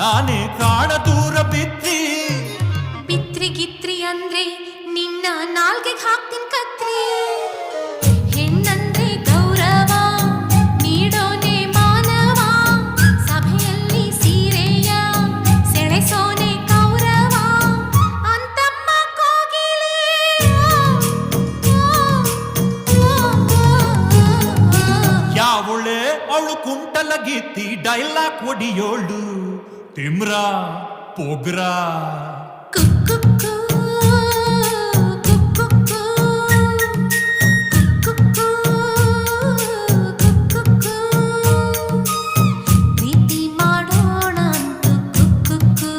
ನಾನೇ ಕಾಣ ದೂರ ಬಿತ್ತಿ ಬಿತ್ರಿ ಅಂದ್ರೆ ನಿನ್ನ ನಾಲ್ಗೆಗೆ ಹಾಕ್ತೀನಿ ಕತ್ರಿ. ಹೆಣ್ಣಂದ್ರೆ ಗೌರವ ನೀಡೋನೆ ಮಾನವ, ಸಭೆಯಲ್ಲಿ ಸೀರೆಯ ಸೆಳೆಸೋನೆ ಕೌರವ. ಅಂತಮ್ಮ ಕೋಗಿಲೆ ಯಾವಳೆ ಅವಳು ಕುಂಟಲ ಗೀತಿ ಡೈಲಾಗ್ ಒಡಿಯೋಳು ತಿಮ್ರ ಪೋಗ್ರಾ ಕುಕ್ಕು